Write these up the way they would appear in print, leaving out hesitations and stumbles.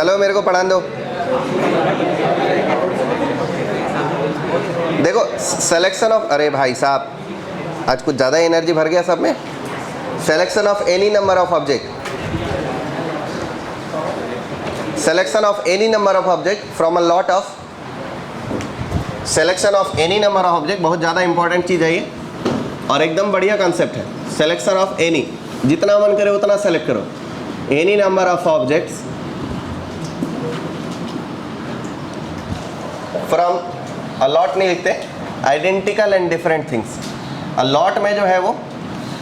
चलो मेरे को पढ़ा दो। देखो सिलेक्शन ऑफ, अरे भाई साहब आज कुछ ज़्यादा एनर्जी भर गया सब में। Selection of any number of object, selection of any number of object from a lot of, selection of any number of object बहुत ज़्यादा इंपॉर्टेंट चीज़ है ये और एकदम बढ़िया कॉन्सेप्ट है। सिलेक्शन ऑफ एनी, जितना मन करे उतना सेलेक्ट करो। Any number of objects from, a lot नहीं लिखते, identical and different things. A lot में जो है वो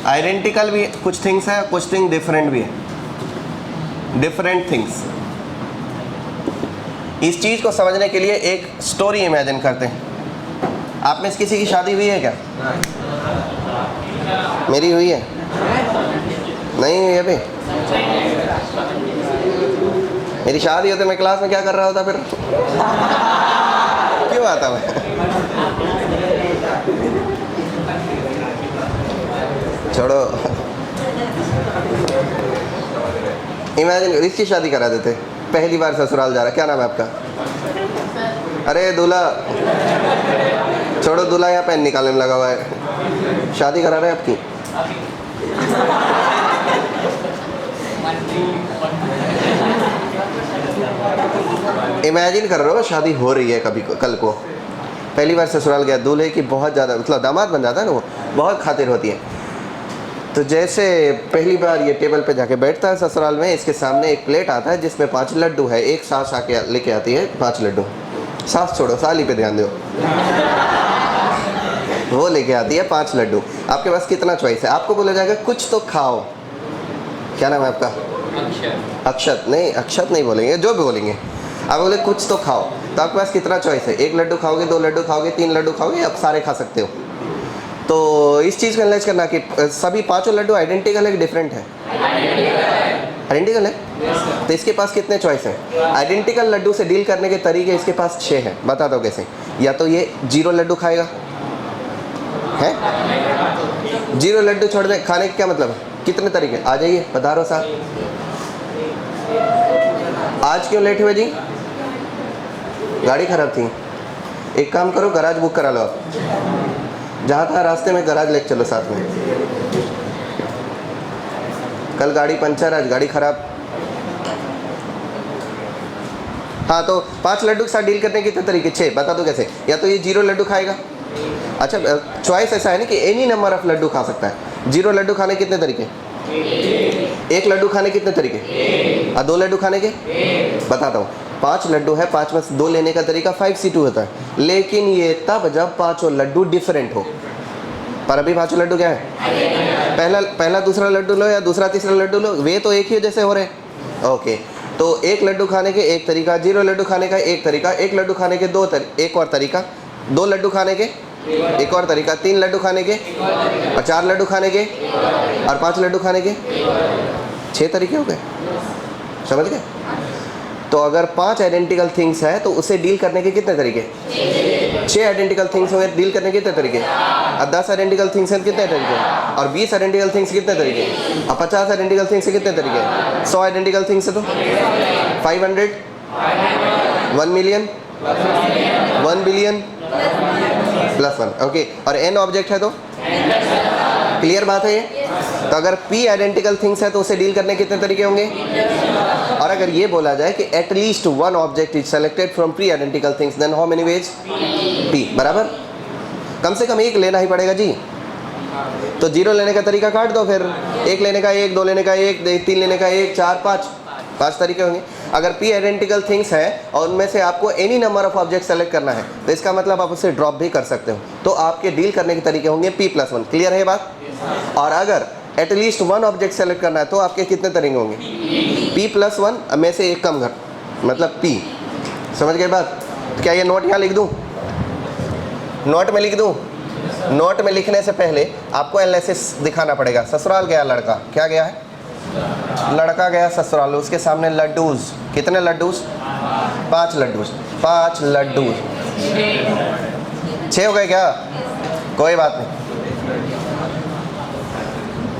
आइडेंटिकल भी कुछ थिंग्स है, कुछ थिंग डिफरेंट भी है, डिफरेंट थिंग्स। इस चीज़ को समझने के लिए एक स्टोरी इमेजिन करते हैं। आप में से किसी की शादी हुई है क्या? मेरी हुई है? नहीं हुई अभी? मेरी शादी होती मैं क्लास में क्या कर रहा होता फिर? क्यों आता मैं? छोड़ो, इमेजिन इसकी शादी करा देते। पहली बार ससुराल जा रहा, क्या नाम है आपका? अरे दूल्हा, छोड़ो दूल्हा यहाँ पेन निकालने में लगा हुआ है। शादी करा रहे आपकी? इमेजिन कर रहे हो शादी हो रही है कभी कल को, पहली बार ससुराल गया, दूल्हे की बहुत ज़्यादा, मतलब दामाद बन जाता है ना, वो बहुत खातिर होती है। तो जैसे पहली बार ये टेबल पे जाके बैठता है ससुराल में, इसके सामने एक प्लेट आता है जिसमें 5 लड्डू है। एक सास आके लेके आती है 5 लड्डू। सास छोड़ो, साली पे ध्यान दो। वो लेके आती है 5 लड्डू। आपके पास कितना चॉइस है? आपको बोला जाएगा कुछ तो खाओ। क्या नाम है आपका? अक्षत। नहीं, अक्षत नहीं बोलेंगे, जो भी बोलेंगे। आप बोले कुछ तो खाओ, तो आपके पास कितना चॉइस है? 1 लड्डू खाओगे, 2 लड्डू खाओगे, 3 लड्डू खाओगे, आप सारे खा सकते हो। तो इस चीज़ को एनालाइज करना कि सभी 5 लड्डू आइडेंटिकल है कि डिफरेंट है? आइडेंटिकल है। तो इसके पास कितने चॉइस हैं? आइडेंटिकल लड्डू से डील करने के तरीके इसके पास 6 हैं। बता दो कैसे। या तो ये 0 लड्डू खाएगा, है 0 लड्डू छोड़ दे, खाने का क्या मतलब है? कितने तरीके? आ जाइए, पधारो साहब। आज क्यों लेट हुए जी? गाड़ी खराब थी। एक काम करो, गराज बुक करा लो आप। जहाँ था रास्ते में गराज लेके चलो साथ में। कल गाड़ी पंचर, आज गाड़ी खराब। हाँ, तो 5 लड्डू के साथ डील करने के कितने तरीके? 6। बता दो कैसे। या तो ये 0 लड्डू खाएगा। अच्छा, चॉइस ऐसा है ना कि एनी नंबर ऑफ लड्डू खा सकता है। 0 लड्डू खाने कितने तरीके? 1 लड्डू खाने कितने तरीके? और 2 लड्डू खाने के? बताता हूँ। 5 लड्डू है, 5 में से 2 लेने का तरीका 5C2 होता है। लेकिन ये तब जब 5 लड्डू डिफरेंट हो। पर अभी 5 लड्डू क्या है? पहला दूसरा लड्डू लो या दूसरा तीसरा लड्डू लो, वे तो एक ही जैसे हो रहे। ओके, तो 1 लड्डू खाने के एक तरीका, 0 लड्डू खाने का एक तरीका, 1 लड्डू खाने के एक और तरीका, 2 लड्डू खाने के एक और तरीका, 3 लड्डू खाने के और 4 लड्डू खाने के और 5 लड्डू खाने के 6 तरीके हो गए। समझ गए? तो अगर 5 आइडेंटिकल थिंग्स है तो उसे डील करने के कितने तरीके? 6 आइडेंटिकल थिंग्स हो गए, डील करने के कितने तरीके? और 10 आइडेंटिकल थिंग्स हैं कितने तरीके? और 20 आइडेंटिकल थिंग्स कितने तरीके? और 50 आइडेंटिकल थिंग्स से कितने तरीके? 100 आइडेंटिकल थिंग्स से तो 500, 1 मिलियन, 1 बिलियन +1। ओके, और n ऑब्जेक्ट है तो क्लियर बात है ये। तो अगर p आइडेंटिकल थिंग्स है तो उसे डील करने के कितने तरीके होंगे? और अगर ये बोला जाए कि at least 1 object is selected from pre identical things, then how many ways? p बराबर। कम से कम 1 लेना ही पड़ेगा जी। तो 0 लेने का तरीका काट दो, फिर 1 लेने का 1, 2 लेने का 1, 3 लेने का 1, 4, 5 तरीके होंगे। अगर p आइडेंटिकल थिंग्स है और उनमें से आपको any number of object select करना है तो इसका मतलब आप उसे ड्रॉप भी कर सकते हो। तो आपके डील करने के तरीके होंगे p+1। क्लियर है बात? और अगर एटलीस्ट 1 ऑब्जेक्ट सेलेक्ट करना है तो आपके कितने तरीके होंगे? p+1 में से एक कम कर, मतलब p। समझ गए बात? क्या ये नोट यहाँ लिख दूँ? नोट में लिख दूँ? नोट में लिखने से पहले आपको एनालिसिस दिखाना पड़ेगा। ससुराल गया लड़का, क्या गया है? लड़का गया ससुराल, उसके सामने लड्डूज। कितने लड्डूज? 5 लड्डूज। 5 लड्डूज 6 हो गए क्या? कोई बात नहीं।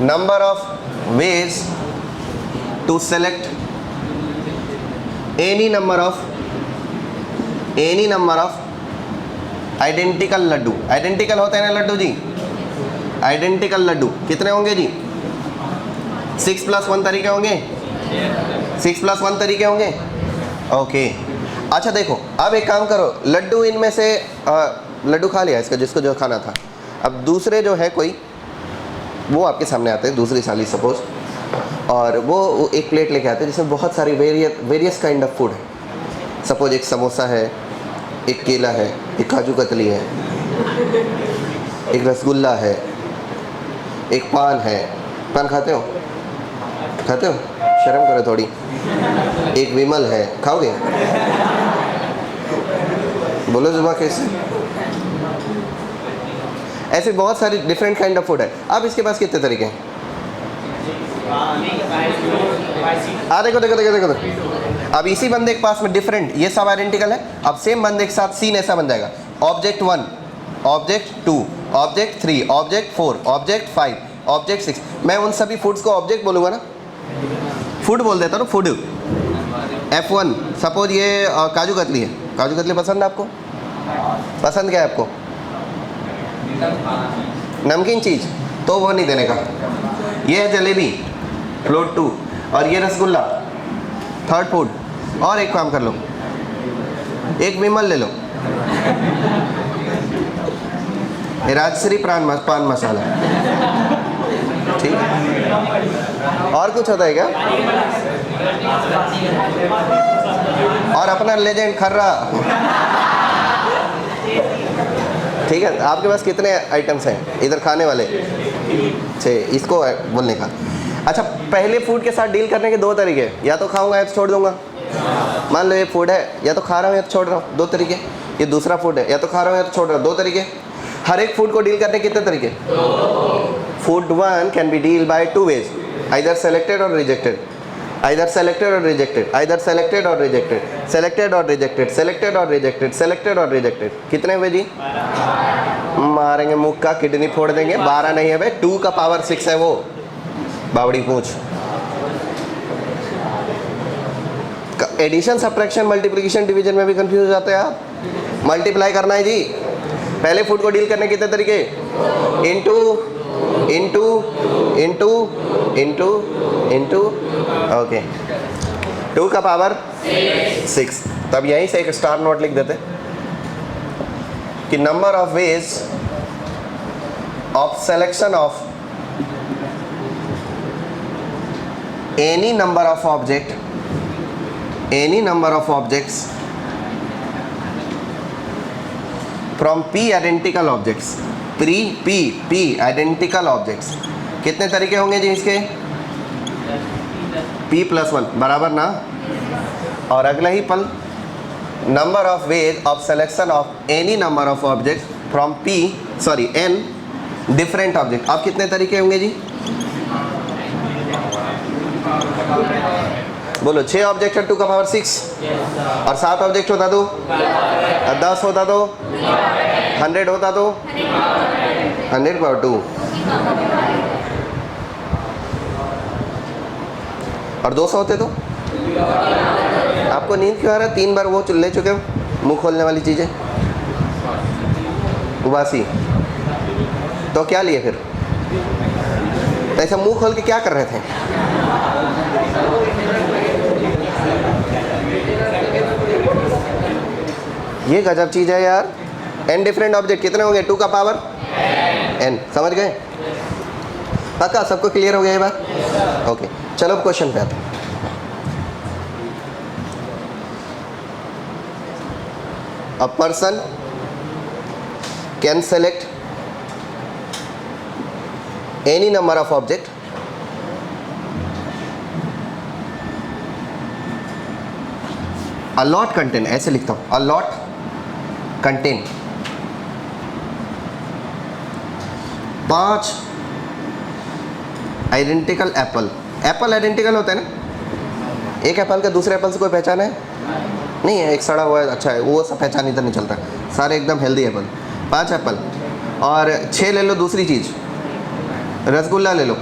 Number of ways to select any number of identical laddoo. Identical होते हैं ना लड्डू जी, आइडेंटिकल लड्डू कितने होंगे जी? 6 + 1 तरीके होंगे, 6 + 1 तरीके होंगे। ओके अच्छा देखो, अब एक काम करो, लड्डू इनमें से लड्डू खा लिया इसका, जिसको जो खाना था। अब दूसरे जो है कोई, वो आपके सामने आते हैं, दूसरी साली सपोज, और वो एक प्लेट लेके आते हैं जिसमें बहुत सारी वेरियस काइंड ऑफ फूड है। सपोज एक समोसा है, एक केला है, एक काजू कतली है, एक रसगुल्ला है, एक पान है। पान खाते हो? खाते हो? शर्म करो थोड़ी। एक विमल है, खाओगे? बोलो जुबा कैसे? ऐसे बहुत सारी डिफरेंट काइंड ऑफ फूड है। अब इसके पास कितने तरीके हैं? देखो देखो देखो देखो, अब इसी बंदे के पास में डिफरेंट, ये सब आइडेंटिकल है। अब सेम बंदे के साथ सीन ऐसा बन जाएगा, object 1, object 2, object 3, object 4, object 5, object 6। मैं उन सभी फूड्स को ऑब्जेक्ट बोलूँगा ना, फूड बोल देता हूँ, फूड। F1 सपोज ये काजू कतली है। काजू कतली पसंद है आपको? पसंद क्या है आपको? नमकीन चीज़, तो वो नहीं देने का। ये है जलेबी, फ्लोट 2, और ये रसगुल्ला, थर्ड फूड। और एक काम कर लो, एक विमल ले लो, राजश्री पान मसाला, ठीक। और कुछ होता है क्या? और अपना लेजेंड खर्रा, ठीक है। आपके पास कितने आइटम्स हैं इधर खाने वाले? 6, इसको बोलने का। अच्छा, पहले फूड के साथ डील करने के 2 तरीके, या तो खाऊंगा या तो छोड़ दूंगा। मान लो ये फूड है, या तो खा रहा हूँ या तो छोड़ रहा हूँ, 2 तरीके। ये दूसरा फूड है, या तो खा रहा हूँ या तो छोड़ रहा हूँ, 2 तरीके। हर एक फूड को डील करने के कितने तरीके? Food 1 can be deal by 2 ways, either selected or rejected, either selected or rejected, either selected or rejected, selected or rejected, selected or rejected, selected or rejected। कितने हुए जी? मारेंगे मुख का, किडनी फोड़ देंगे। 12 नहीं है भाई, 2 का पावर 6 है वो, बावड़ी पूछ। एडिशन, सब्ट्रैक्शन, मल्टीप्लिकेशन, डिवीजन में भी कंफ्यूज हो जाते हैं आप। मल्टीप्लाई करना है जी। पहले फूड को डील करने कितने तरीके? Into, into, into, into, into. Okay, 2 का पावर 6। तब यहीं से एक स्टार नोट लिख देते कि number of ways of selection of any number of object, any number of objects from P identical objects, P identical objects. कितने तरीके होंगे जी इसके? P + 1 बराबर ना। और अगला ही पल, number of ways of selection of any number of objects from N different object. अब कितने तरीके होंगे जी? बोलो, 6 ऑब्जेक्ट है, 2 का पावर 6, और 7 ऑब्जेक्ट होता तो, 10 होता तो, 100 होता तो, 100/2, और 200 होते तो। आपको नींद क्यों आ रहा है? 3 बार वो ले चुके हो मुंह खोलने वाली चीज़ें, उबासी। तो क्या लिए फिर? ऐसा मुंह खोल के क्या कर रहे थे? ये गजब चीज़ है यार। n डिफरेंट ऑब्जेक्ट कितने होंगे? 2 का पावर n। समझ गए? पक्का सबको क्लियर हो गया ये बात? ओके, चलो अब क्वेश्चन पे आते हैं। A person can select any number of object a lot contain, ऐसे लिखता हूँ, a lot contain 5 identical Apple. Apple identical होता है ना? एक एप्पल का दूसरे एप्पल से कोई पहचान है? नहीं है, एक सड़ा हुआ है, अच्छा है, वो सब पहचान इधर नहीं चलता, सारे एकदम हेल्दी एप्पल। 5 एप्पल और 6 ले लो दूसरी चीज़, रसगुल्ला ले लो,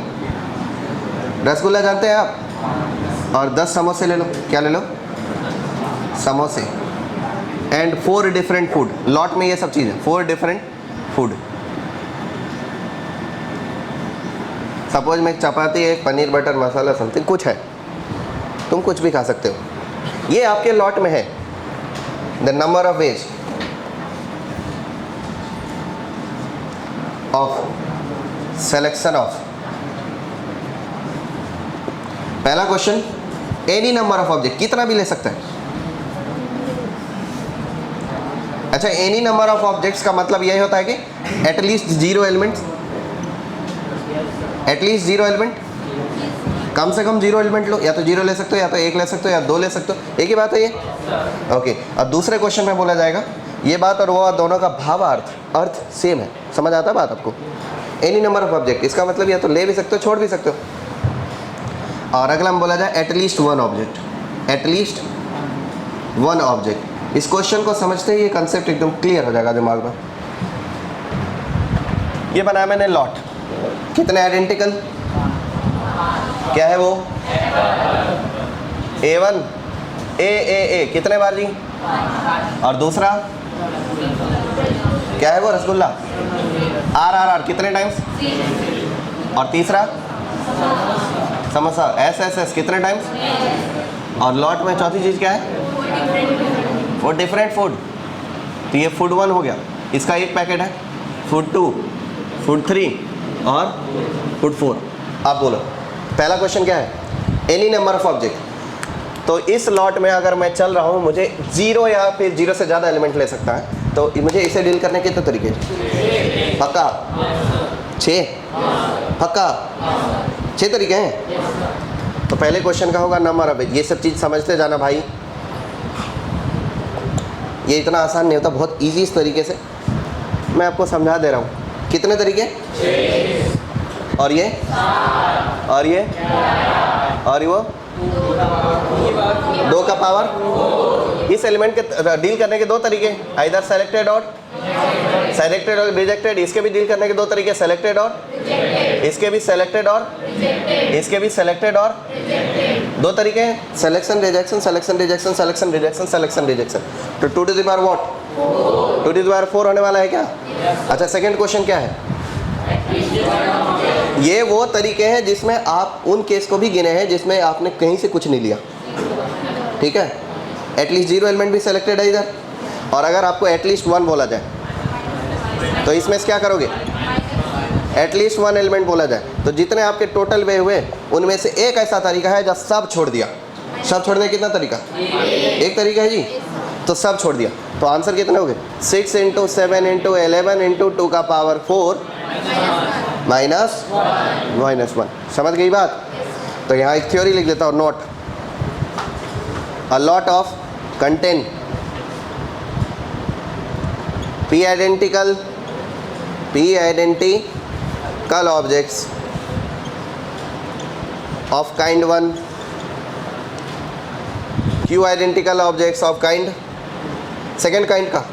रसगुल्ला जानते हैं आप, और 10 समोसे ले लो। क्या ले लो? समोसे एंड 4 डिफरेंट फूड। लॉट में ये सब चीज़ें 4 डिफरेंट फूड। सपोज में चपाती है, पनीर बटर मसाला समथिंग कुछ है, तुम कुछ भी खा सकते हो। ये आपके लॉट में है। The number of ways of selection of. पहला question, any number of object, कितना भी ले सकता है। अच्छा, एनी नंबर ऑफ ऑब्जेक्ट्स का मतलब यही होता है कि एटलीस्ट 0 एलिमेंट्स, एटलीस्ट 0 एलिमेंट, कम से कम 0 एलिमेंट लो। या तो 0 ले सकते हो, या तो 1 ले सकते हो, या 2 ले सकते हो। एक ही बात है ये। ओके, अब दूसरे क्वेश्चन में बोला जाएगा ये बात और वो बात दोनों का अर्थ सेम है। समझ आता है बात आपको? एनी नंबर ऑफ ऑब्जेक्ट, इसका मतलब या तो ले भी सकते हो, छोड़ भी सकते हो। और अगला में बोला जाए एटलीस्ट 1 ऑब्जेक्ट, एटलीस्ट 1 ऑब्जेक्ट। इस क्वेश्चन को समझते ही ये कंसेप्ट एकदम क्लियर हो जाएगा दिमाग में। ये बनाया मैंने लॉट, कितने आइडेंटिकल, क्या है वो, A1 A कितने बार जी, और दूसरा क्या है वो, रसगुल्ला R कितने टाइम्स, और तीसरा समोसा S कितने टाइम्स, और लॉट में चौथी चीज़ क्या है, वो डिफरेंट फूड। तो ये फूड 1 हो गया, इसका एक पैकेट है, फूड 2, फूड 3 और फूड 4। आप बोलो पहला क्वेश्चन क्या है, एनी नंबर ऑफ ऑब्जेक्ट। तो इस लॉट में अगर मैं चल रहा हूँ, मुझे 0 या फिर 0 से ज़्यादा एलिमेंट ले सकता है, तो मुझे इसे डील करने के कितने तरीके, पक्का 6, पक्का 6 तरीके हैं। तो पहले क्वेश्चन का होगा नंबर ऑफ, ये सब चीज़ समझते जाना भाई, ये इतना आसान नहीं होता, बहुत ईजी इस तरीके से मैं आपको समझा दे रहा हूँ। कितने तरीके, और ये, और ये, और वो 2 का पावर। इस एलिमेंट के डील करने के 2 तरीके, आइदर सेलेक्टेड और रिजेक्टेड। इसके भी डील करने के 2 तरीके, सेलेक्टेड और, इसके भी सेलेक्टेड और, इसके भी सेलेक्टेड और। 2 तरीके हैं, selection rejection, selection rejection, selection rejection, selection rejection. तो 2 to the power what, 2 to the power 4 होने वाला है क्या। अच्छा, सेकंड क्वेश्चन क्या है, ये वो तरीके हैं जिसमें आप उन केस को भी गिने हैं जिसमें आपने कहीं से कुछ नहीं लिया, ठीक है। एटलीस्ट 0 एलिमेंट भी सेलेक्टेड है इधर, और अगर आपको एटलीस्ट 1 बोला जाए तो इसमें से क्या करोगे, एटलीस्ट 1 एलिमेंट बोला जाए तो जितने आपके टोटल वे हुए उनमें से एक ऐसा तरीका है जो सब छोड़ दिया। सब छोड़ने कितना तरीका, एक तरीका है जी, तो सब छोड़ दिया। तो आंसर कितने हो गए, 6 × 7 × 11 × 2 का पावर 4 -1। समझ गई बात। तो यहाँ एक थ्योरी लिख देता हूँ, note a lot of contain P identical objects of kind 1, Q identical objects of kind second kind का।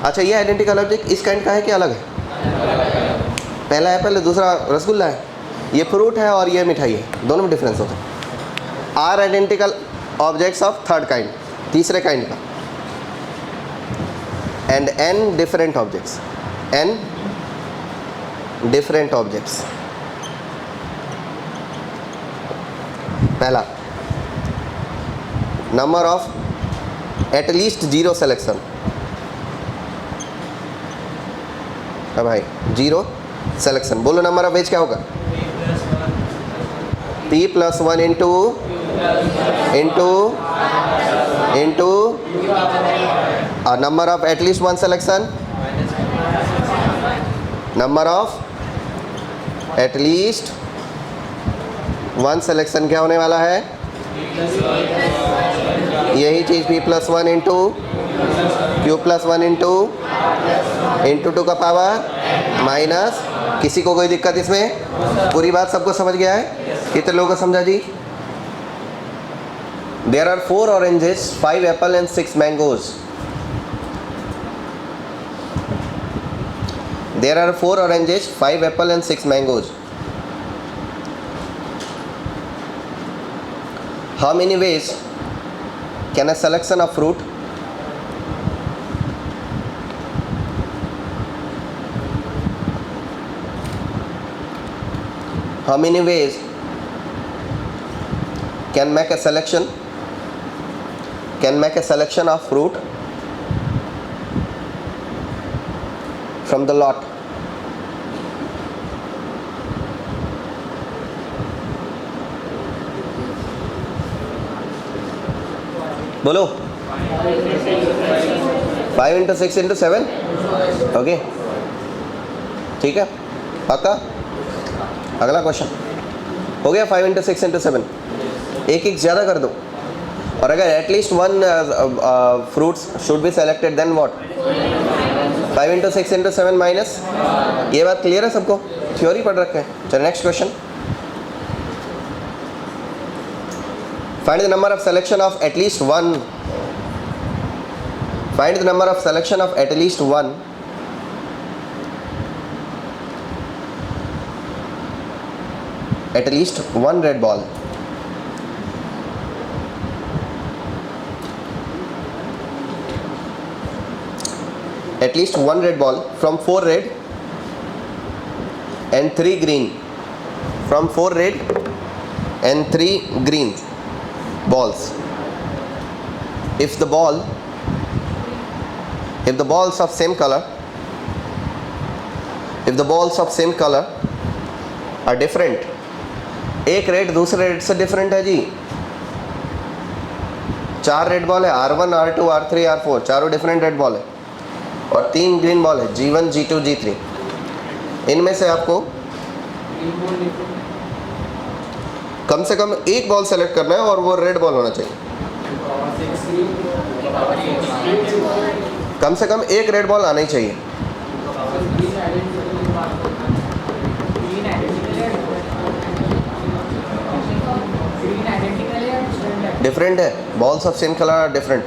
अच्छा, ये आइडेंटिकल ऑब्जेक्ट इस काइंड का है कि अलग है, पहला एप्पल है, दूसरा रसगुल्ला है, ये फ्रूट है और ये मिठाई है, दोनों में डिफरेंस होता है। R identical objects of third kind, तीसरे काइंड का, and n different objects, n different objects. पहला, नंबर ऑफ एटलीस्ट 0 सिलेक्शन। अब भाई 0 सिलेक्शन बोलो, नंबर ऑफ वेज क्या होगा, p + 1 into number of at least 1 selection, number of at least 1 selection क्या होने वाला है, यही चीज़ p + 1 इंटू q + 1 इंटू 2 का पावर माइनस। किसी को कोई दिक्कत इसमें, पूरी बात सबको समझ गया है, कितने लोगों को समझा जी। There are 4 oranges, 5 apple and 6 mangoes. There are 4 oranges, 5 apple and 6 mangoes. How many ways Can a selection of fruit how many ways can make a selection of fruit from the lot? बोलो 5 into 6 into 7 okay ठीक है पक्का। अगला question हो गया 5 into 6 into 7 एक ज़्यादा कर दो और अगर at least one fruits should be selected then what 5 into 6 into 7 माइनस। ये बात क्लियर है सबको? थ्योरी पढ़ रखा है। चलो next question. Find the number of selection of at least one. Find the number of selection of at least one. At least one red ball. At least one red ball from 4 red and 3 green. From 4 red and 3 green balls. If the balls of same color are different, एक red दूसरे red से different है जी। 4 red ball है R1 R2 R3 R4 चारों different red ball है और 3 green ball है G1 G2 G3। इनमें से आपको कम से कम एक बॉल सेलेक्ट करना है और वो रेड बॉल होना चाहिए। कम से कम एक रेड बॉल आना ही चाहिए। डिफरेंट है, balls of same colour are different.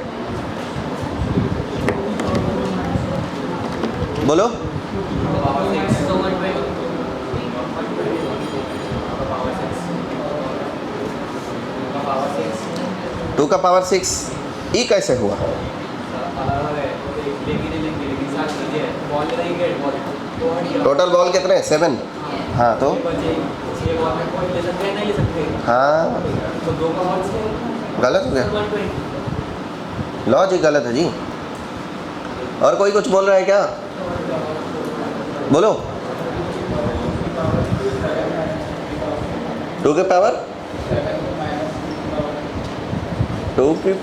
बोलो 2 का पावर 6 ई कैसे हुआ? टोटल बॉल कितने हैं? 7। हाँ तो हाँ गलत हो गया, लॉजिक गलत है जी। और कोई कुछ बोल रहा है क्या? बोलो 2 के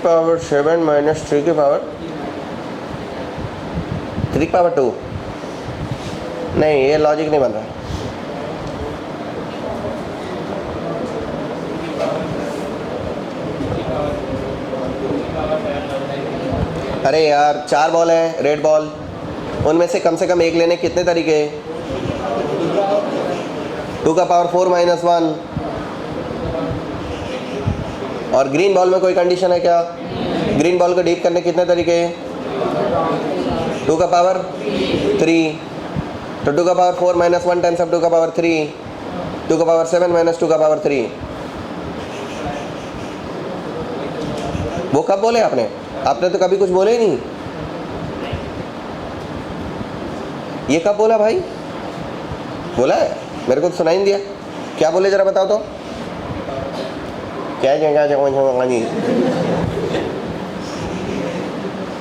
पावर 7 माइनस 3 की पावर 3 की पावर 2। नहीं, ये लॉजिक नहीं बन रहा। अरे यार 4 बॉल है रेड बॉल, उनमें से कम एक लेने कितने तरीके? 2 का पावर 4 माइनस 1। और ग्रीन बॉल में कोई कंडीशन है क्या? ग्रीन बॉल को डीप करने कितने तरीके? 2 का पावर 3। तो 2 का पावर 4 माइनस 1 टाइम्स ऑफ 2 का पावर 3, 2 का पावर 7 माइनस 2 का पावर 3। वो कब बोले आपने? आपने तो कभी कुछ बोले ही नहीं। ये कब बोला भाई? बोला है? मेरे को तो सुनाई नहीं दिया। क्या बोले जरा बताओ तो। क्या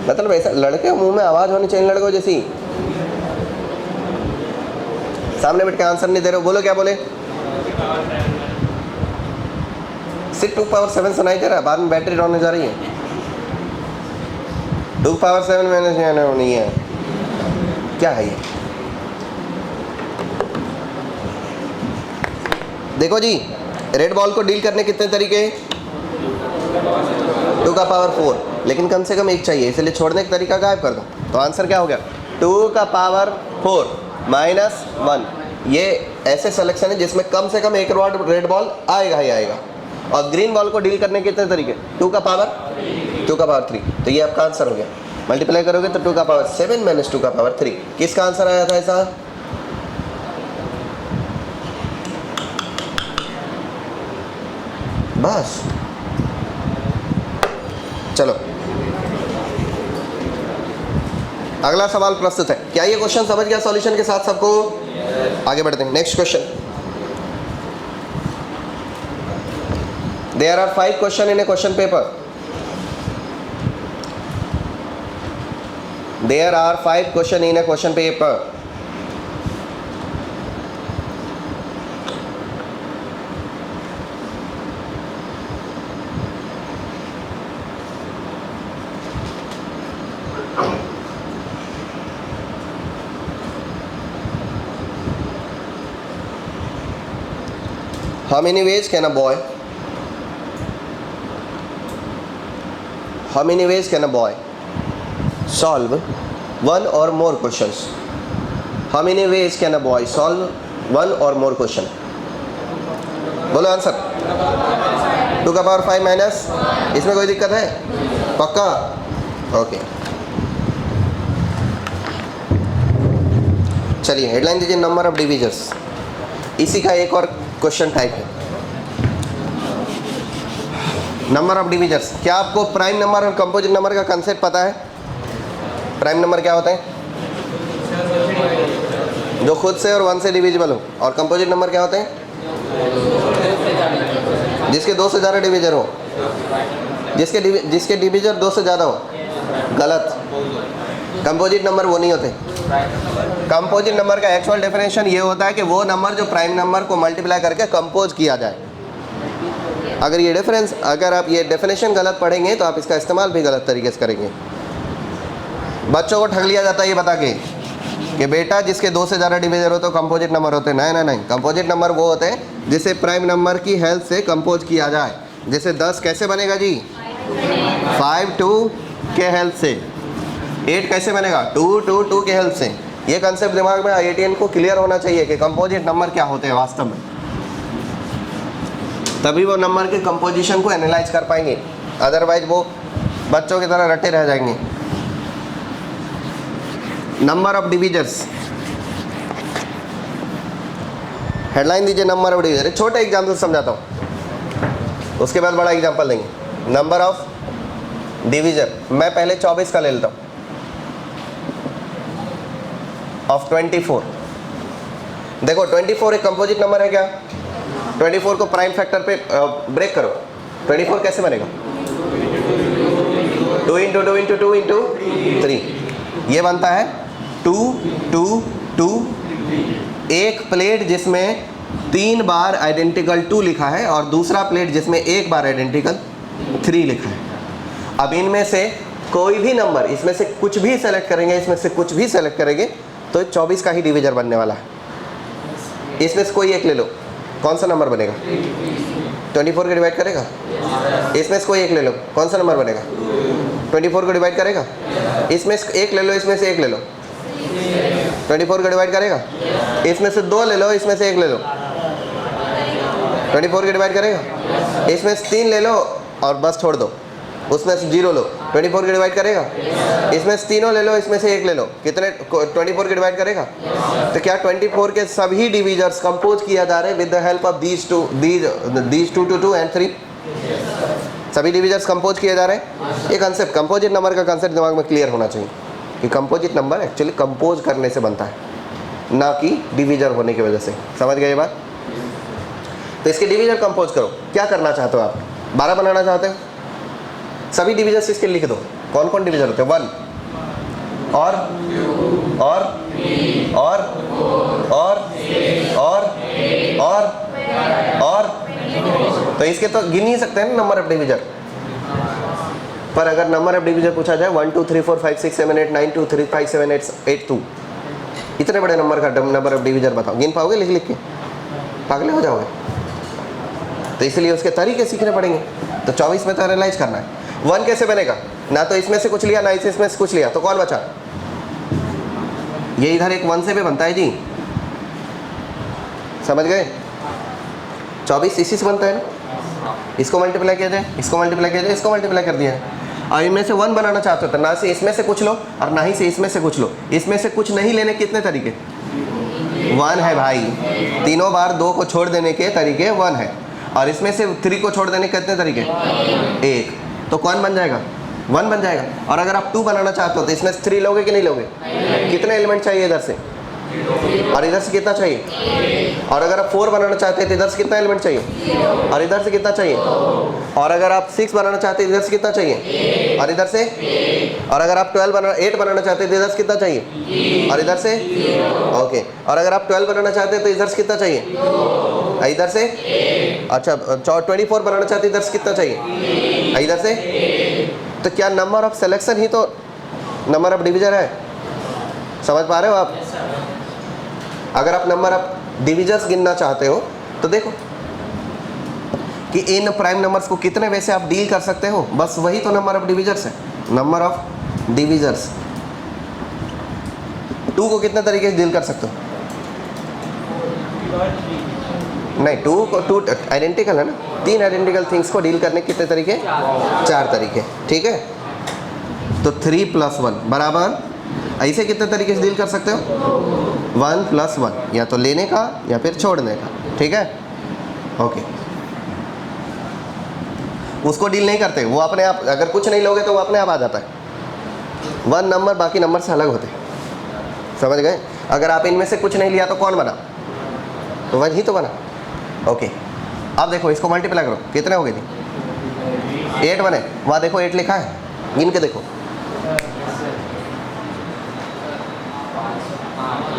मतलब ऐसा लड़के मुंह में आवाज होनी चाहिए लड़कों जैसी। सामने बैठ के आंसर नहीं दे रहे हो, बोलो क्या बोले? सिर्फ 2 पावर 7 सुनाई दे रहा है, बाद में बैटरी डाउन हो जा रही है। 2 पावर 7 माइनस नहीं है, क्या है ये? देखो जी, रेड बॉल को डील करने कितने तरीके? 2 का पावर 4, लेकिन कम से कम एक चाहिए, इसलिए छोड़ने का तरीका गायब कर दो। तो आंसर क्या हो गया? 2 का पावर 4 माइनस 1। ये ऐसे सिलेक्शन है जिसमें कम से कम एक रेड बॉल आएगा ही आएगा। और ग्रीन बॉल को डील करने के कितने तरीके? 2 का पावर 3। तो ये आपका आंसर हो गया। मल्टीप्लाई करोगे तो 2 का पावर 7 माइनस 2 का पावर 3। किसका आंसर आया था ऐसा? बस चलो अगला सवाल प्रस्तुत है। क्या ये क्वेश्चन समझ गया सॉल्यूशन के साथ सबको? आगे बढ़ते हैं। Next question. There are 5 question in a question paper. There are 5 question in a question paper. How many ways can a boy solve one or more questions? How many ways can a boy solve one or more question? बोलो answer. 2 का power 5 minus, इसमें कोई दिक्कत है? पक्का? Okay चलिए headline दीजिए, number of divisors. इसी का एक और क्वेश्चन टाइप है, नंबर ऑफ डिविजर्स। क्या आपको प्राइम नंबर और कंपोजिट नंबर का कंसेप्ट पता है? प्राइम नंबर क्या होता है? जो खुद से और 1 से डिविजिबल हो। और कंपोजिट नंबर क्या होते हैं? जिसके 2 से ज़्यादा डिविजर हो। जिसके डिविजर 2 से ज़्यादा हो। गलत। कंपोजिट नंबर वो नहीं होते। कंपोजिट नंबर का एक्चुअल डेफिनेशन ये होता है कि वो नंबर जो प्राइम नंबर को मल्टीप्लाई करके कंपोज किया जाए। अगर आप ये डेफिनेशन गलत पढ़ेंगे तो आप इसका इस्तेमाल भी गलत तरीके से करेंगे। बच्चों को ठग लिया जाता है ये बता के कि बेटा जिसके 2 से ज़्यादा डिविजर हो तो कंपोजिट नंबर होते हैं। नहीं, कंपोजिट नंबर वो होते हैं जिसे प्राइम नंबर की हेल्प से कंपोज किया जाए। जैसे 10 कैसे बनेगा जी? 5 2 के हेल्प से। 8 कैसे बनेगा? 2 2 2 के हेल्प से। ये कंसेप्ट दिमाग में IITian को क्लियर होना चाहिए कि कंपोजिट नंबर क्या होते हैं वास्तव में, तभी वो नंबर के कंपोजिशन को एनालाइज कर पाएंगे। अदरवाइज वो बच्चों की तरह रटे रह जाएंगे। नंबर ऑफ डिविजर्स, हेडलाइन दीजिए नंबर ऑफ डिविजर। छोटे एग्जाम्पल समझाता हूँ, उसके बाद बड़ा एग्जाम्पल देंगे। नंबर ऑफ डिविजर मैं पहले 24 का ले लेता हूँ, ऑफ 24। देखो 24 एक कंपोजिट नंबर है क्या? 24 को प्राइम फैक्टर पे ब्रेक करो। 24 कैसे बनेगा? 2 × 2 × 2 × 3 ये बनता है 2 2 2। एक प्लेट जिसमें 3 बार आइडेंटिकल 2 लिखा है और दूसरा प्लेट जिसमें 1 बार आइडेंटिकल 3 लिखा है। अब इनमें से कोई भी नंबर, इसमें से कुछ भी सेलेक्ट करेंगे, इसमें से कुछ भी सेलेक्ट करेंगे तो 24 का ही डिवीजर बनने वाला है। इसमें से कोई एक ले लो, कौन सा नंबर बनेगा? 24 को डिवाइड करेगा। इसमें से कोई एक ले लो, कौन सा नंबर बनेगा? 24 को डिवाइड करेगा। इसमें से एक ले लो, इसमें से एक ले लो, 24 को डिवाइड करेगा। इसमें से 2 ले लो, इसमें से एक ले लो, 24 को डिवाइड करेगा। इसमें से 3 ले लो और बस छोड़ दो, उसमें से 0 लो, 24 को डिवाइड करेगा। इसमें से तीनों ले लो, इसमें से एक ले लो, कितने? 24 को डिवाइड करेगा। तो क्या 24 के सभी डिविजर्स कंपोज किया जा रहे हैं with the help of these 2 2 2 and 3? सभी डिविजर्स कंपोज किए जा रहे हैं। ये कंसेप्ट कंपोजिट नंबर का कंसेप्ट दिमाग में क्लियर होना चाहिए कि कंपोजिट नंबर एक्चुअली कंपोज करने से बनता है, ना कि डिविजर होने की वजह से। समझ गए ये बात? तो इसके डिविजर कंपोज करो। क्या करना चाहते हो आप? 12 बनाना चाहते हो? सभी डिविजर्स इसके लिख दो। कौन कौन डिविजर होते हैं? 1 और तो इसके तो गिन ही सकते हैं ना नंबर ऑफ डिविजर। पर अगर नंबर ऑफ डिविजर पूछा जाए 1 2 3 4 5 6 7 8 9 2 3 5 7 8 2, इतने बड़े नंबर का नंबर ऑफ डिविजर बताओ, गिन पाओगे लिख लिख के? पागल हो जाओगे। तो इसलिए उसके तरीके सीखने पड़ेंगे। तो 24 में तो एनालाइज करना है। 1 कैसे बनेगा? ना तो इसमें से कुछ लिया, ना इसमें से कुछ लिया, तो कौन बचा? ये इधर एक 1 से भी बनता है जी, समझ गए? 24 इसी से बनता है ना। इसको मल्टीप्लाई किया जाए, इसको मल्टीप्लाई किया जाए, इसको मल्टीप्लाई कर दिया है। और इनमें से 1 बनाना चाहते हो तो ना से इसमें से कुछ लो और ना ही से इसमें से कुछ लो। इसमें से कुछ नहीं लेने कितने तरीके? 1 है भाई। तीनों बार 2 को छोड़ देने के तरीके 1 है। और इसमें से 3 को छोड़ देने के कितने तरीके? 1। तो कौन बन जाएगा? 1 बन जाएगा। और अगर आप 2 बनाना चाहते हो तो इसमें 3 लोगे कि नहीं लोगे? कितने एलिमेंट चाहिए इधर से? और इधर से कितना चाहिए? और अगर आप 4 बनाना चाहते हैं तो इधर से कितना एलिमेंट चाहिए? और इधर से कितना चाहिए? और अगर आप 6 बनाना चाहते हैं इधर से कितना चाहिए? और इधर से? और अगर आप 8 बनाना चाहते हैं तो इधर से कितना चाहिए? और इधर से? ओके। और अगर आप 12 बनाना चाहते हैं तो इधर से कितना चाहिए? इधर से? अच्छा 24 बनाना चाहते हैं इधर से कितना चाहिए? इधर से? तो क्या नंबर ऑफ सिलेक्शन ही तो नंबर ऑफ डिवीजन है? समझ पा रहे हो आप? अगर आप नंबर ऑफ डिविजर्स गिनना चाहते हो तो देखो कि इन प्राइम नंबर्स को कितने वे से आप डील कर सकते हो, बस वही तो नंबर ऑफ डिविजर्स है। नंबर ऑफ डिविजर्स 2 को कितने तरीके से डील कर सकते हो? नहीं, 2 को 2 आइडेंटिकल है ना, 3 आइडेंटिकल थिंग्स को डील करने के कितने तरीके? 4 तरीके, ठीक है। तो 3 + 1 बराबर ऐसे कितने तरीके से डील कर सकते हो? 1 + 1, या तो लेने का या फिर छोड़ने का, ठीक है। ओके, उसको डील नहीं करते, वो अपने आप, अगर कुछ नहीं लोगे तो वो अपने आप आ जाता है। 1 नंबर बाकी नंबर से अलग होते, समझ गए? अगर आप इनमें से कुछ नहीं लिया तो कौन बना? तो 1 ही तो बना। ओके, अब देखो इसको मल्टीप्लाई करो, कितने हो गए? 8 बने। वहाँ देखो 8 लिखा है, गिन के देखो,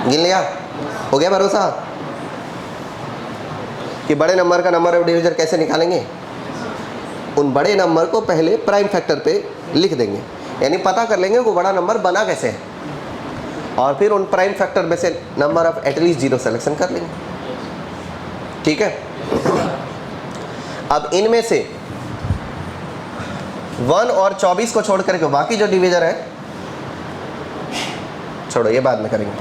गिन लिया? हो गया भरोसा कि बड़े नंबर का नंबर ऑफ डिवीजर कैसे निकालेंगे? उन बड़े नंबर को पहले प्राइम फैक्टर पे लिख देंगे, यानी पता कर लेंगे वो बड़ा नंबर बना कैसे है, और फिर उन प्राइम फैक्टर में से नंबर ऑफ एटलीस्ट 0 सेलेक्शन कर लेंगे, ठीक है। अब इनमें से 1 और 24 को छोड़ करके बाकी जो डिवीजर है, छोड़ो ये बाद में करेंगे,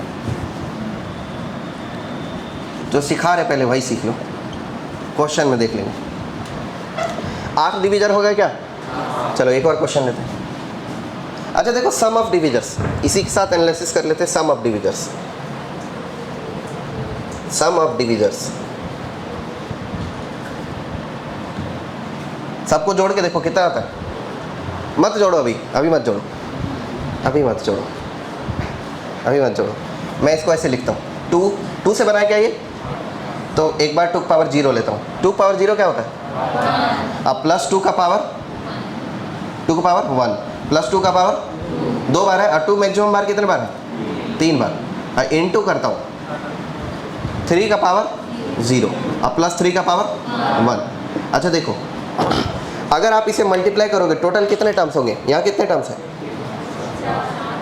जो सिखा रहे पहले वही सीख लो, क्वेश्चन में देख लेंगे। 8 डिवीजर हो गए क्या? चलो एक और क्वेश्चन लेते हैं। अच्छा देखो, सम ऑफ डिवीजर्स, इसी के साथ एनालिसिस कर लेते हैं। सम ऑफ डिवीजर्स, सम ऑफ डिवीजर्स सबको जोड़ के देखो कितना आता है। मत जोड़ो अभी, अभी मत जोड़ो, अभी मत जोड़ो, अभी मत जोड़ो। मैं इसको ऐसे लिखता हूँ, 2 से बनाया क्या ये? तो एक बार 2 की पावर 0 लेता हूँ। 2 की पावर 0 क्या होता है? अब +2 का पावर 2 की पावर 1 +2 का पावर 2 बार है, और 2 मैक्सिमम बार कितने बार है? 3 बार। इनटू करता हूँ 3 का पावर 0 और +3 का पावर 1। अच्छा देखो, अगर आप इसे मल्टीप्लाई करोगे टोटल कितने टर्म्स होंगे? यहाँ कितने टर्म्स हैं?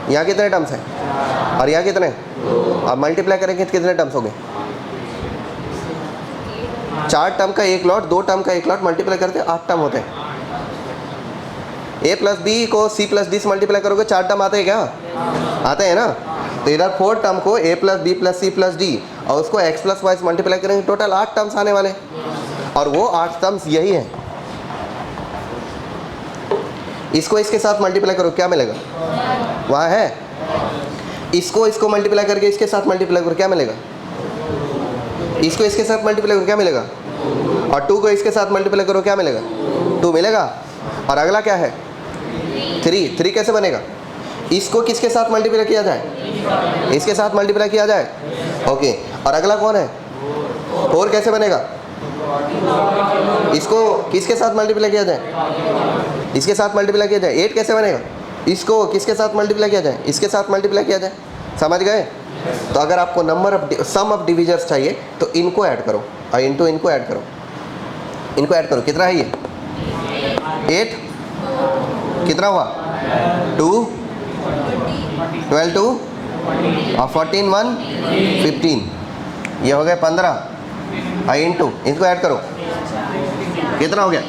यहाँ कितने टर्म्स हैं? और यहाँ कितने? अब मल्टीप्लाई करेंगे तो कितने टर्म्स होंगे? 4 टर्म का 1 लॉट, 2 टर्म का 1 लॉट, मल्टीप्लाई करते 8 टर्म होते हैं। a + b को c + d से मल्टीप्लाई करोगे 4 टर्म आते हैं क्या? आते हैं ना। तो इधर 4 टर्म को a + b + c + d और उसको x + y से मल्टीप्लाई करेंगे, टोटल 8 टर्म्स आने वाले, और वो 8 टर्म्स यही हैं। इसको इसके साथ मल्टीप्लाई करो, क्या मिलेगा? वहाँ है। इसको मल्टीप्लाई करके इसके साथ मल्टीप्लाई करो, क्या मिलेगा? इसको इसके साथ मल्टीप्लाई करो, क्या मिलेगा? और 2 को इसके साथ मल्टीप्लाई करो, क्या मिलेगा? 2 मिलेगा। और अगला क्या है? 3 कैसे बनेगा? इसको किसके साथ मल्टीप्लाई किया जाए? इसके साथ मल्टीप्लाई किया जाए, ओके। और अगला कौन है? 4 कैसे बनेगा? इसको किसके साथ मल्टीप्लाई किया जाए? इसके साथ मल्टीप्लाई किया जाए। 8 कैसे बनेगा? इसको किसके साथ मल्टीप्लाई किया जाए? इसके साथ मल्टीप्लाई किया जाए। समझ गए? तो अगर आपको नंबर ऑफ सम ऑफ डिवीजर्स चाहिए तो इनको ऐड करो, और इनको ऐड करो, इनको ऐड करो। कितना है ये? 8 कितना हुआ? 2 12 2 और 14 1 15, ये हो गए 15 और इनटू इनको ऐड करो, कितना हो गया?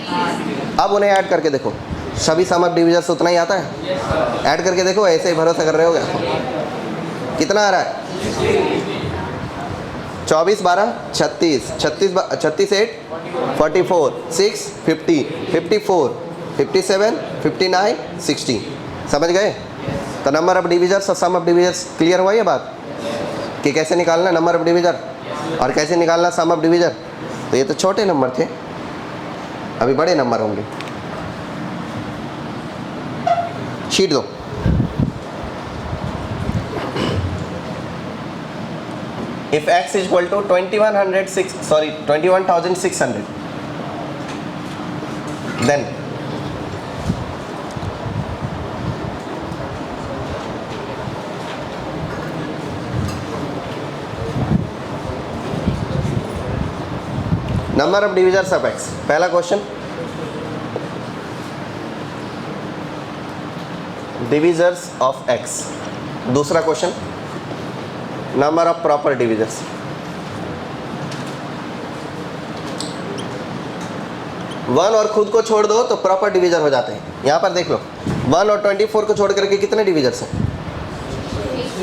अब उन्हें ऐड करके देखो, सभी सम ऑफ डिवीजर्स उतना ही आता है। ऐड करके देखो, ऐसे ही भरोसा कर रहे हो क्या? कितना आ रहा है? 24 12 36 36 8 44 6 50 54 57 59 60। समझ गए? तो नंबर ऑफ डिवीजर्स और सम ऑफ डिवीजर्स क्लियर हुआ ये बात कि कैसे निकालना नंबर ऑफ डिवीजर और कैसे निकालना सम ऑफ डिवीजर। तो ये तो छोटे नंबर थे, अभी बड़े नंबर होंगे। शीट दो। If x is equal to 21,600, then number of divisors of x। पहला क्वेश्चन, divisors of x। दूसरा question, number of proper divisors. One और खुद को छोड़ दो तो प्रॉपर डिवीजर हो जाते हैं। यहाँ पर देख लो 1 और 24 को छोड़ करके कितने डिवीजर्स हैं?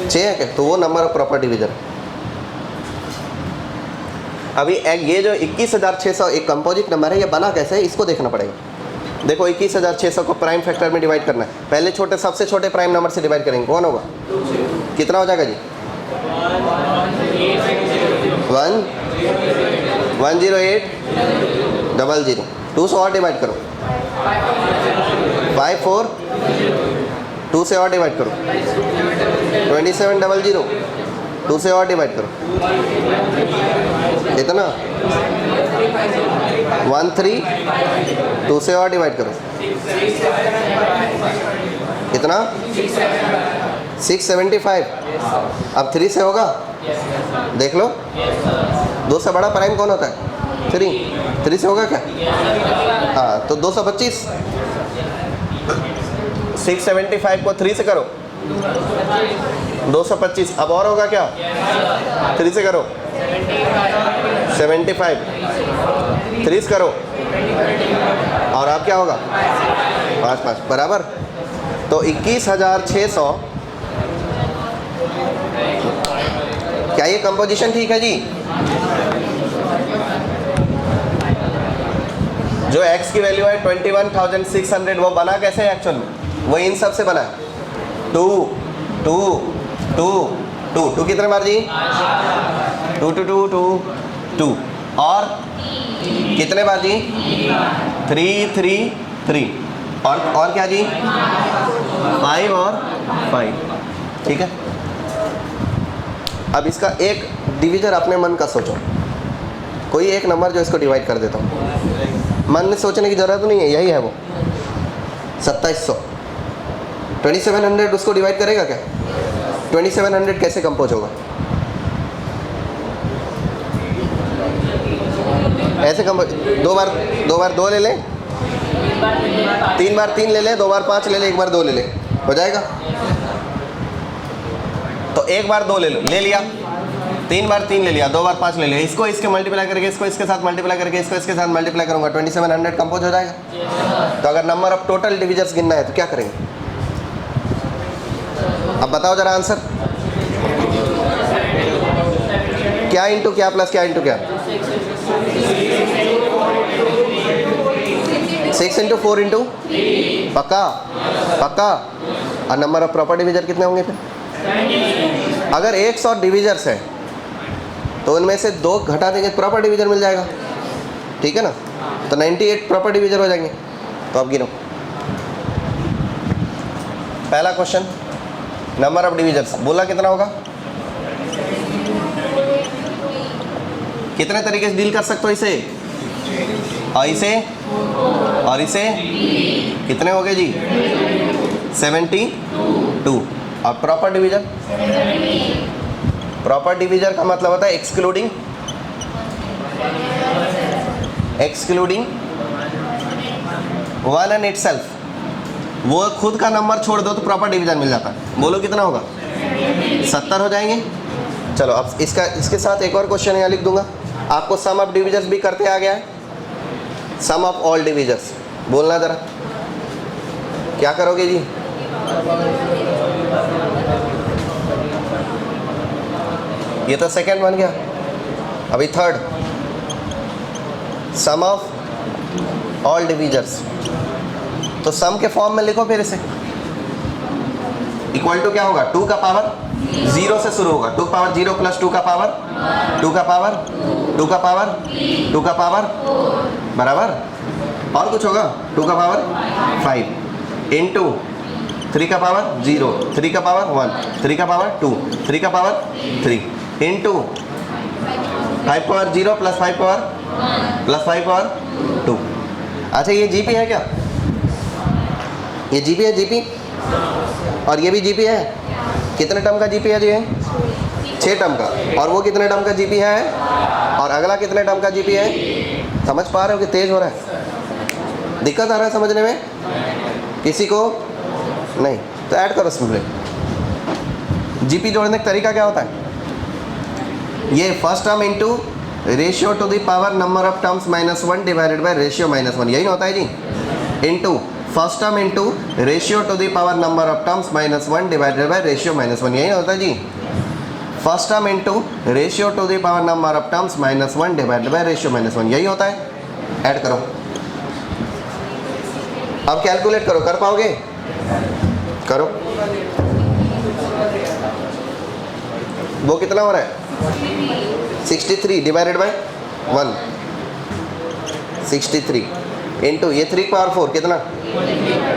6 है क्या? तो वो नंबर ऑफ प्रॉपर डिवीजर है। अभी ये जो 21,600 एक कंपोजिट नंबर है, ये बना कैसे है इसको देखना पड़ेगा। देखो 21,600 को प्राइम फैक्टर में डिवाइड करना है। पहले छोटे सबसे छोटे प्राइम नंबर से डिवाइड करेंगे, कौन होगा? कितना हो जाएगा जी? 10800। 2 से और डिवाइड करो, 54। 2 से और डिवाइड करो, 2700। 2 से और डिवाइड करो, इतना 13। 2 से और डिवाइड करो, कितना? 675। अब 3 से होगा? देख लो 2 से बड़ा प्राइम कौन होता है? 3 से होगा क्या? हाँ, तो 225। 675 को 3 से करो, 225। अब और होगा क्या? 3 से करो, 75। 3 से करो, और अब क्या होगा? 5 बराबर। तो 21,600। क्या ये कंपोजिशन ठीक है जी? जो x की वैल्यू है 21,600, वो बना कैसे है एक्चुअल में? वो इन सब से बना है। 2 2 2 2 2 कितने बार जी? 2 2 2 2 2। और कितने बार जी? 3 3 3। और क्या जी? 5 और 5। ठीक है। अब इसका एक डिवीजर अपने मन का सोचो, कोई एक नंबर जो इसको डिवाइड कर देता हूँ। मन में सोचने की ज़रूरत नहीं है, यही है वो 2700। 2700 उसको डिवाइड करेगा क्या? 2700 कैसे कंपोज होगा? ऐसे कंपोज, 2 बार 2 ले लें, 3 बार 3 ले लें, 2 बार 5 ले लें, 1 बार 2 ले लें, हो जाएगा। तो 1 बार 2 ले लो, ले लिया। 3 बार 3 ले लिया, 2 बार 5 ले लिया। इसको इसके मल्टीप्लाई करके, इसको इसके साथ मल्टीप्लाई करके, इसको इसके साथ मल्टीप्लाई करूंगा, 2700 कंपोज हो जाएगा। तो अगर नंबर ऑफ टोटल डिविजर्स गिनना है तो क्या करेंगे? अब बताओ जरा आंसर। क्या इंटू क्या प्लस क्या इंटू क्या? 6 इंटू 4 इंटू, पक्का पक्का। और नंबर ऑफ प्रॉपर डिविजर कितने होंगे फिर? अगर 100 डिविजर्स है तो उनमें से 2 घटा देंगे, प्रॉपर डिवीजर मिल जाएगा। ठीक है ना? तो 98 प्रॉपर डिवीजर हो जाएंगे। तो अब गिनो। पहला क्वेश्चन, नंबर ऑफ डिवीजर्स बोला कितना होगा? कितने तरीके से डील कर सकते हो इसे? और इसे और इसे कितने हो गए जी? 72। और प्रॉपर डिवीजर, प्रॉपर डिवीजर का मतलब होता है एक्सक्लूडिंग 1 एंड इटसेल्फ। वो खुद का नंबर छोड़ दो तो प्रॉपर डिवीजर मिल जाता है। बोलो कितना होगा? 70 हो जाएंगे। चलो अब इसके साथ एक और क्वेश्चन यहाँ लिख दूंगा। आपको सम ऑफ डिवीजर्स भी करते आ गया है। सम ऑफ ऑल डिवीजर्स बोलना जरा, क्या करोगे जी? ये तो सेकंड बन गया, अभी थर्ड। सम ऑफ ऑल डिवीजर्स, तो सम के फॉर्म में लिखो फिर इसे। इक्वल टू क्या होगा? 2 का पावर 0 से शुरू होगा। 2 का पावर 0 प्लस 2 का पावर 2 का पावर 2 का पावर 2 का पावर बराबर, और कुछ होगा? 2 का पावर 5 इंटू 3 का पावर 0, 3 का पावर 1, 3 का पावर 2, 3 का power 3 into 5 power 0 plus 5 power 2। अच्छा ये जीपी है क्या? ये जीपी है, जीपी और ये भी जीपी है। कितने टर्म का जीपी है जी? 6 टर्म का। और वो कितने टर्म का जीपी है? और अगला कितने टर्म का जीपी है? समझ पा रहे हो कि तेज हो रहा है? दिक्कत आ रहा है समझने में किसी को? नहीं तो ऐड करो सिंपली। जीपी जोड़ने का तरीका क्या होता है? ये first term into ratio to the power number of terms -1 divided by ratio -1, यही होता है जी। Into first term into ratio to the power number of terms -1 divided by ratio -1, यही होता है जी। First term into ratio to the power number of terms -1 divided by ratio -1, यही होता है। ऐड करो। अब कैलकुलेट करो, कर पाओगे? करो। वो कितना हो रहा है? 63 डिवाइडेड बाय 1, 63 इंटू ये 3 पावर 4 कितना?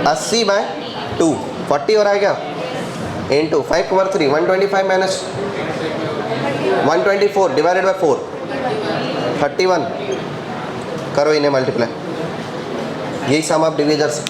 80 बाय 2, 40 हो रहा है क्या? Into 5 power 3 125 minus 124 divided by 4 31। करो इन्हें मल्टीप्लाई, यही सम ऑफ डिविजर्स।